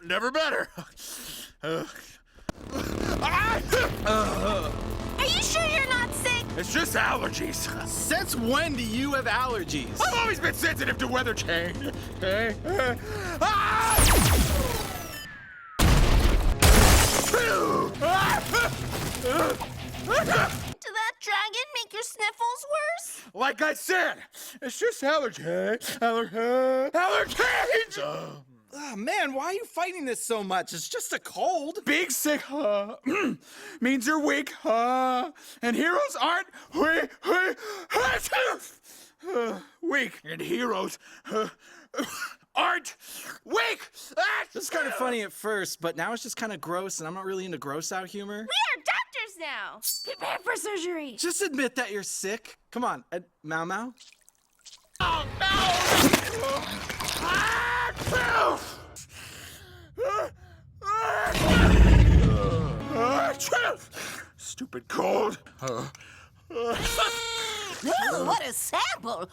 Never better. Are you sure you're not sick? It's just allergies. Since when do you have allergies? I've always been sensitive to weather change. Okay. Did that dragon make your sniffles worse? Like I said, it's just allergies. Allergies. Oh, man, why are you fighting this so much? It's just a cold. Being sick means you're weak, and heroes aren't weak, and heroes aren't weak. It's kind of funny at first, but now it's just kind of gross, and I'm not really into gross out humor. We are doctors now. Prepare for surgery. Just admit that you're sick. Come on, Mau Mau. Oh no! Stupid cold. Ooh, what a sample.